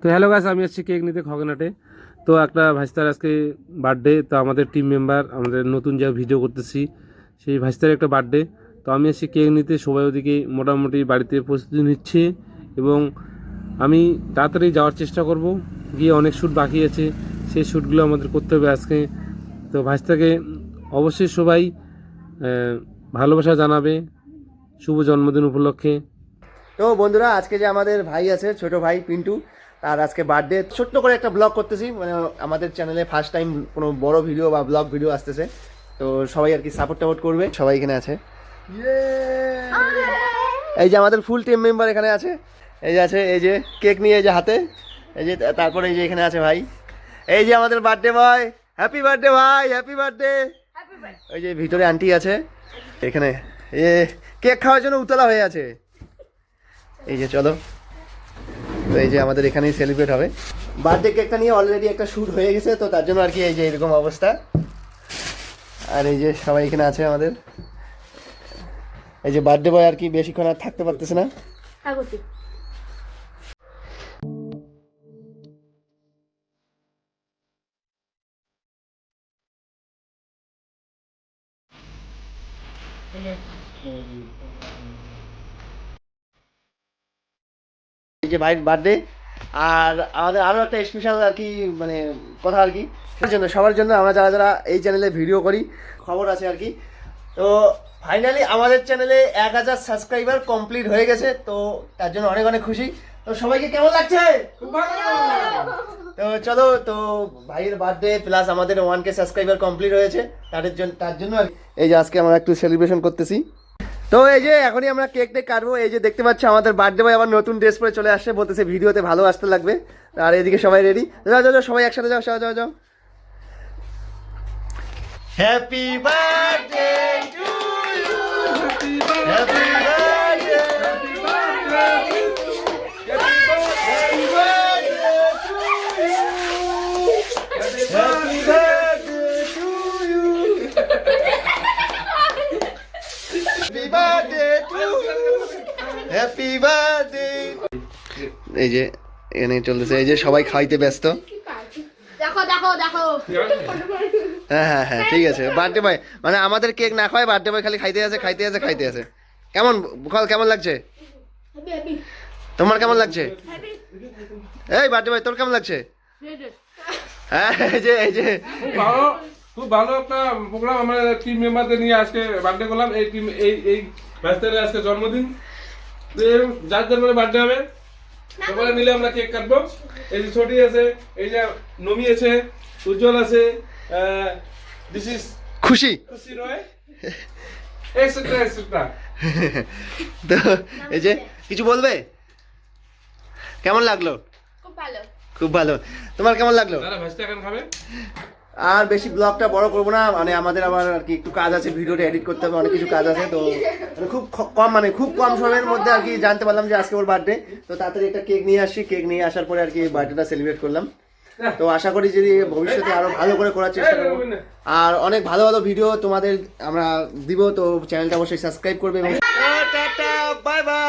তো hello guys, আমি আসছি কেক নিতে খগেনহাটে। তো একটা ভাইস্তার আজকে বার্থডে, তো আমাদের টিম মেম্বার আমাদের নতুন যা ভিডিও করতেছি সেই ভাইস্তার একটা বার্থডে। তো আমি আসছি কেক নিতে, সবাই ওদিকে মোটামুটি বাড়িতে প্রস্তুতি নিচ্ছে এবং আমি তাড়াতাড়ি যাওয়ার চেষ্টা করব। গিয়ে অনেক শ্যুট বাকি আছে, সেই শ্যুটগুলো আমাদের করতে হবে আজকে। তো ভাইস্তাকে অবশ্যই সবাই ভালোবাসা জানাবে শুভ জন্মদিন উপলক্ষে। তো বন্ধুরা, আজকে যে আমাদের ভাই আছে, ছোট ভাই পিন্টু, তার আজকে বার্থডে। ছোট্ট করে একটা ব্লগ করতেছি, মানে আমাদের চ্যানেলে ফার্স্ট টাইম কোনো বড় ভিডিও বা ব্লগ ভিডিও আসতেছে। তো সবাই আর কি সাপোর্ট টাপোর্ট করবে। সবাই এখানে আছে, এই যে আমাদের ফুল টিম মেম্বার এখানে আছে। এই যে আছে, এই যে কেক নিয়ে এই যে হাতে, এই যে তারপরে এই যে এখানে আছে ভাই, এই যে আমাদের বার্থডে বয়। হ্যাপি বার্থডে ভাই, হ্যাপি বার্থডে। ওই যে ভিতরে আন্টি আছে এখানে, এ কেক খাওয়ার জন্য উতলা হয়ে আছে। এই যে চলো, তো এই যে আমাদের এখানেই সেলিব্রেট হবে। বার্থডে কেকটা নিয়ে অলরেডি একটা শ্যুট হয়ে গেছে, তো তার জন্য আর কি এই যে এরকম অবস্থা। আর এই যে সবাই এখানে আছে আমাদের, এই যে বার্থডে বয় আর কি বেশিক্ষণ আর থাকতে পারতেছে না। এই যে ভাইয়ের বার্থডে, আর আমাদের আরও একটা স্পেশাল আর কি মানে কথা আর কি সবার জন্য আমরা যারা যারা এই চ্যানেলে ভিডিও করি খবর আছে আর কি। তো ফাইনালি আমাদের চ্যানেলে 1000 সাবস্ক্রাইবার কমপ্লিট হয়ে গেছে, তো তার জন্য অনেক অনেক খুশি। তো সবাইকে কেমন লাগছে? তো চলো, তো ভাইয়ের বার্থডে প্লাস আমাদের 1K সাবস্ক্রাইবার কমপ্লিট হয়েছে, তার জন্য এই যে আজকে আমরা একটু সেলিব্রেশন করতেছি। তো এই যে এখনই আমরা কেক টেক কাটবো। এই যে দেখতে পাচ্ছি আমাদের বার্থডে বয় আবার নতুন ড্রেস পরে চলে আসছে, বলতেছে ভিডিওতে ভালো আসতে লাগবে। আর এদিকে সবাই রেডি, যাও যাও যাও, সবাই একসাথে যাও, যাও যাও যাও। Happy birthday to you, happy birthday, happy birthday, happy birthday to you, happy birthday to you, happy birthday to you, happy birthday. এই যে এখানে চলতেছে, এই যে সবাই খাইতে ব্যস্ত। দেখো দেখো দেখো, হ্যাঁ হ্যাঁ হ্যাঁ, ঠিক আছে। বার্থডে বয় মানে আমাদের কেক না খাওয়ায়, বার্থডে বয় খালি খাইতে আছে খাইতে আছে খাইতে আছে। কেমন বল, কেমন লাগছে? তোমার কেমন লাগছে? এই বার্থডে বয় তোর কেমন লাগছে? হ্যাঁ এই যে এই যে খুব ভালো একটা প্রোগ্রাম। আমরা টিম মেম্বারদের নিয়ে আজকে বার্থডে করলাম। এই টিম এই ভাইস্তারের আজকে জন্মদিন, যার জন্মদিনে বার্থডে হবে সবাই মিলে আমরা কেক কাটবো। এই যে ছোটি আছে, এই যে নমি আছে, উজ্জ্বল আছে, দিস ইজ খুশি খুশি রয়, এক্সেট্রা এক্সেট্রা। তো এই যে কিছু বলবে? কেমন লাগলো? খুব ভালো। খুব ভালো। তোমার কেমন লাগলো? দাদা ভাইস্তা এখন খাবে। আর বেশি ব্লগটা বড় করবো না, মানে আমাদের আবার আর কি একটু কাজ আছে, ভিডিওটা এডিট করতে হবে, অনেক কিছু কাজ আছে। তো মানে খুব কম সময়ের মধ্যে আর কি জানতে পারলাম যে আজকে ওর বার্থডে। তো তাড়াতাড়ি একটা কেক নিয়ে আসি, কেক নিয়ে আসার পরে আর কি বার্থডেটা সেলিব্রেট করলাম। তো আশা করি যদি ভবিষ্যতে আরো ভালো করে করার চেষ্টা করবো, আর অনেক ভালো ভালো ভিডিও তোমাদের আমরা দিব। তো চ্যানেলটা অবশ্যই সাবস্ক্রাইব করবে এবং টাটা বাই বাই।